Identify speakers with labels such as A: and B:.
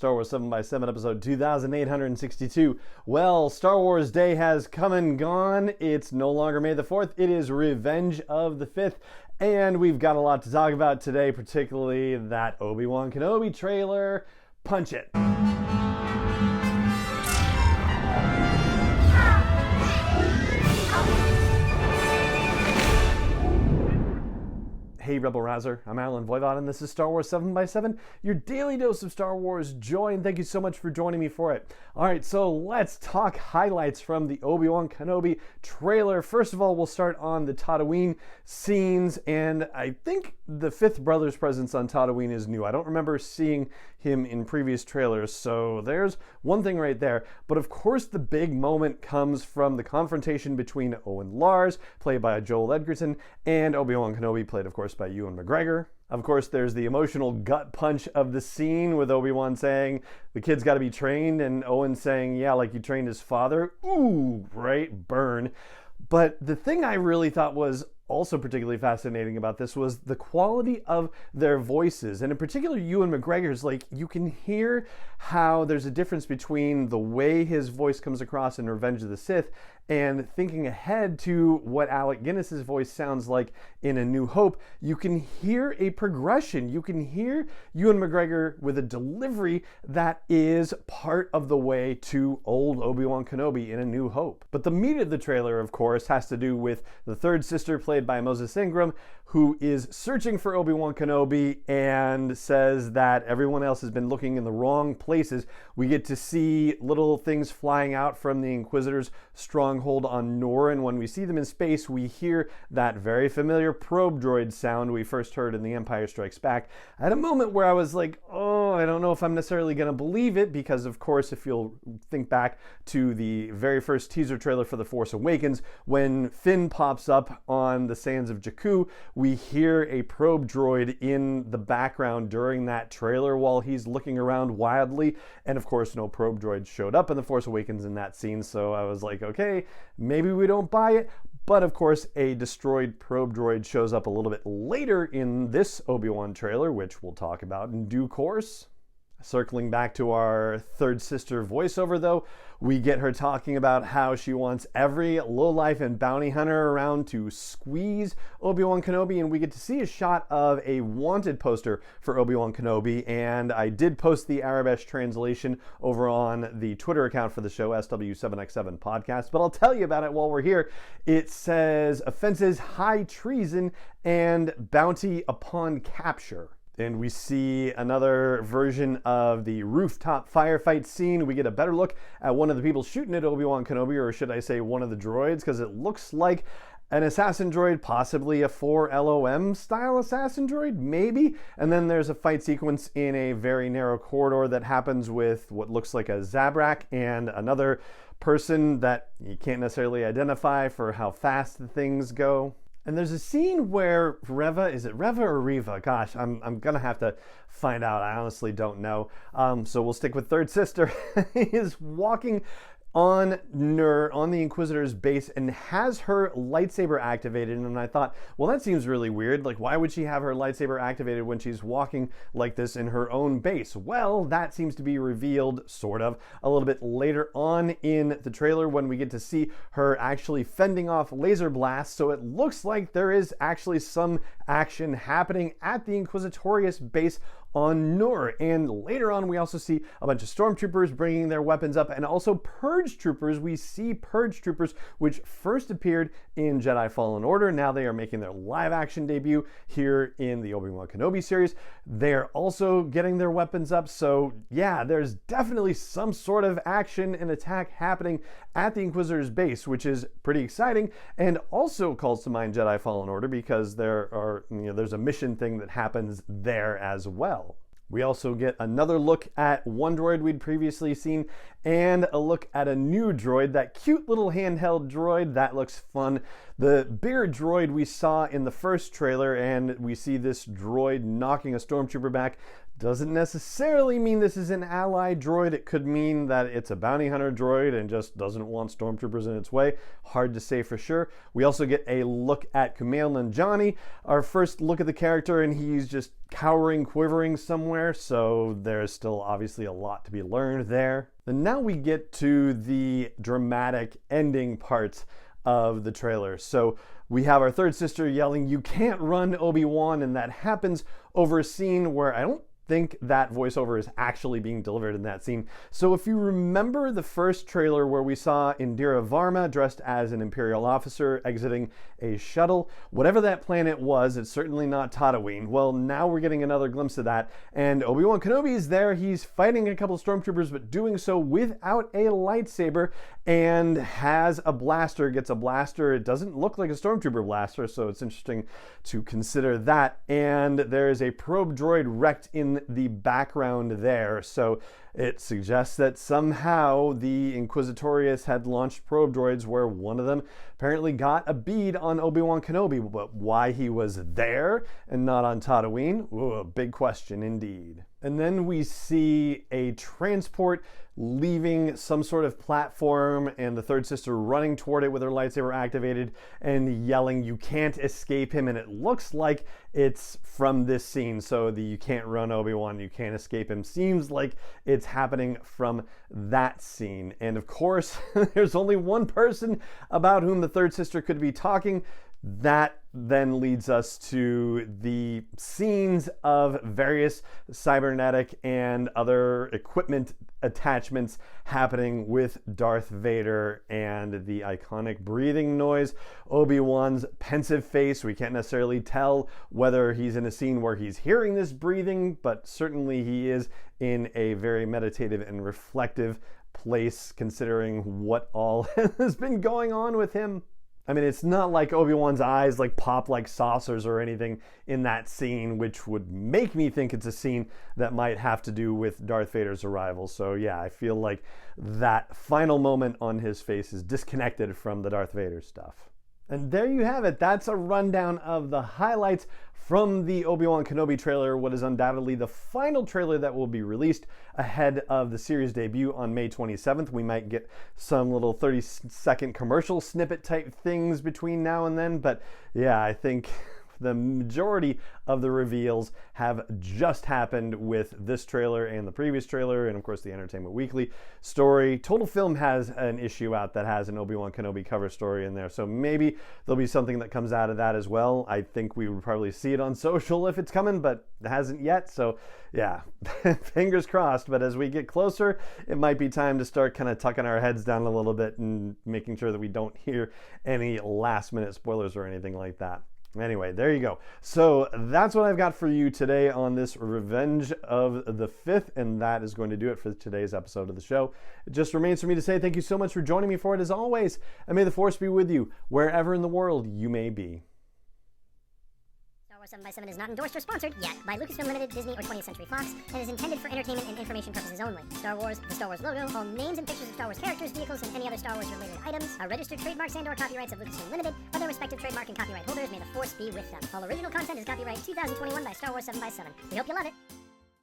A: Star Wars 7x7 episode 2862. Well, Star Wars Day has come and gone. It's no longer May the 4th. It is Revenge of the 5th. And we've got a lot to talk about today, particularly that Obi-Wan Kenobi trailer. Punch it. Hey Rebel Rouser, I'm Alan Voivod and this is Star Wars 7x7, your daily dose of Star Wars joy, and thank you so much for joining me for it. Alright, so let's talk highlights from the Obi-Wan Kenobi trailer. First of all, we'll start on the Tatooine scenes, and I think the fifth brother's presence on Tatooine is new. I don't remember seeing him in previous trailers, so there's one thing right there. But of course the big moment comes from the confrontation between Owen Lars, played by Joel Edgerton, and Obi-Wan Kenobi, played of course by Ewan McGregor. Of course, there's the emotional gut punch of the scene with Obi-Wan saying, the kid's got to be trained, and Owen saying, yeah, like you trained his father. Ooh, right, burn. But the thing I really thought was also particularly fascinating about this was the quality of their voices, and in particular Ewan McGregor's. Like, you can hear how there's a difference between the way his voice comes across in Revenge of the Sith and thinking ahead to what Alec Guinness's voice sounds like in A New Hope. You can hear a progression. You can hear Ewan McGregor with a delivery that is part of the way to old Obi-Wan Kenobi in A New Hope. But the meat of the trailer, of course, has to do with the third sister, played by Moses Ingram, who is searching for Obi-Wan Kenobi and says that everyone else has been looking in the wrong places. We get to see little things flying out from the Inquisitors' stronghold on Nor, and when we see them in space, we hear that very familiar probe droid sound we first heard in The Empire Strikes Back. I had a moment where I was like, oh, I don't know if I'm necessarily going to believe it, because of course, if you'll think back to the very first teaser trailer for The Force Awakens, when Finn pops up on the sands of Jakku, we hear a probe droid in the background during that trailer while he's looking around wildly. And of course, no probe droid showed up in The Force Awakens in that scene, so I was like, okay, maybe we don't buy it. But of course, a destroyed probe droid shows up a little bit later in this Obi-Wan trailer, which we'll talk about in due course. Circling back to our third sister voiceover, though, we get her talking about how she wants every lowlife and bounty hunter around to squeeze Obi-Wan Kenobi, and we get to see a shot of a wanted poster for Obi-Wan Kenobi, and I did post the Arabic translation over on the Twitter account for the show, SW7x7 Podcast, but I'll tell you about it while we're here. It says, offenses, high treason, and bounty upon capture. And we see another version of the rooftop firefight scene. We get a better look at one of the people shooting at Obi-Wan Kenobi, or should I say one of the droids, because it looks like an assassin droid, possibly a 4LOM style assassin droid, maybe. And then there's a fight sequence in a very narrow corridor that happens with what looks like a Zabrak and another person that you can't necessarily identify for how fast the things go. And there's a scene where Reva, is it Reva or Reva? Gosh, I'm gonna have to find out. I honestly don't know. So we'll stick with third sister. is walking on Nur, on the Inquisitor's base, and has her lightsaber activated. And I thought, well, that seems really weird. Like, why would she have her lightsaber activated when she's walking like this in her own base? Well, that seems to be revealed, sort of, a little bit later on in the trailer when we get to see her actually fending off laser blasts. So it looks like there is actually some action happening at the Inquisitorius base on Nur. And later on, we also see a bunch of stormtroopers bringing their weapons up, and also purge troopers. We see purge troopers, which first appeared in Jedi Fallen Order. Now they are making their live action debut here in the Obi-Wan Kenobi series. They're also getting their weapons up. So yeah, there's definitely some sort of action and attack happening at the Inquisitor's base, which is pretty exciting, and also calls to mind Jedi Fallen Order, because there's a mission thing that happens there as well. We also get another look at one droid we'd previously seen, and a look at a new droid, that cute little handheld droid. That looks fun. The bigger droid we saw in the first trailer, and we see this droid knocking a stormtrooper back, Doesn't necessarily mean this is an ally droid. It could mean that it's a bounty hunter droid and just doesn't want stormtroopers in its way. Hard to say for sure. We also get a look at Kumail Nanjiani, our first look at the character, and he's just cowering, quivering somewhere, so there's still obviously a lot to be learned there. And now we get to the dramatic ending parts of the trailer. So we have our third sister yelling, "You can't run, Obi-Wan," and that happens over a scene where I don't think that voiceover is actually being delivered in that scene. So if you remember the first trailer where we saw Indira Varma dressed as an Imperial officer exiting a shuttle, whatever that planet was, it's certainly not Tatooine. Well, now we're getting another glimpse of that, and Obi-Wan Kenobi is there. He's fighting a couple stormtroopers, but doing so without a lightsaber, and has a blaster, gets a blaster. It doesn't look like a stormtrooper blaster, so it's interesting to consider that. And there's a probe droid wrecked in the background there, so it suggests that somehow the Inquisitorius had launched probe droids where one of them apparently got a bead on Obi-Wan Kenobi, but why he was there and not on Tatooine? Ooh, a big question indeed. And then we see a transport leaving some sort of platform, and the third sister running toward it with her lightsaber activated and yelling, "You can't escape him," and it looks like it's from this scene. So the "you can't run, Obi-Wan, you can't escape him" seems like it's happening from that scene. And of course, there's only one person about whom the third sister could be talking. That then leads us to the scenes of various cybernetic and other equipment attachments happening with Darth Vader and the iconic breathing noise, Obi-Wan's pensive face. We can't necessarily tell whether he's in a scene where he's hearing this breathing, but certainly he is in a very meditative and reflective place considering what all has been going on with him. I mean, it's not like Obi-Wan's eyes like pop like saucers or anything in that scene, which would make me think it's a scene that might have to do with Darth Vader's arrival. So yeah, I feel like that final moment on his face is disconnected from the Darth Vader stuff. And there you have it. That's a rundown of the highlights from the Obi-Wan Kenobi trailer, what is undoubtedly the final trailer that will be released ahead of the series debut on May 27th. We might get some little 30-second commercial snippet type things between now and then, but yeah, I think the majority of the reveals have just happened with this trailer and the previous trailer, and of course the Entertainment Weekly story. Total Film has an issue out that has an Obi-Wan Kenobi cover story in there, so maybe there'll be something that comes out of that as well. I think we would probably see it on social if it's coming, but it hasn't yet, so yeah, fingers crossed. But as we get closer, it might be time to start kind of tucking our heads down a little bit and making sure that we don't hear any last-minute spoilers or anything like that. Anyway, there you go. So that's what I've got for you today on this Revenge of the Fifth, and that is going to do it for today's episode of the show. It just remains for me to say thank you so much for joining me for it as always, and may the Force be with you wherever in the world you may be.
B: 7x7 is not endorsed or sponsored yet by Lucasfilm Limited, Disney, or 20th Century Fox, and is intended for entertainment and information purposes only. Star Wars, the Star Wars logo, all names and pictures of Star Wars characters, vehicles, and any other Star Wars related items are registered trademarks and/or copyrights of Lucasfilm Limited, or their respective trademark and copyright holders. May the Force be with them. All original content is copyright 2021 by Star Wars 7x7. We hope you love it.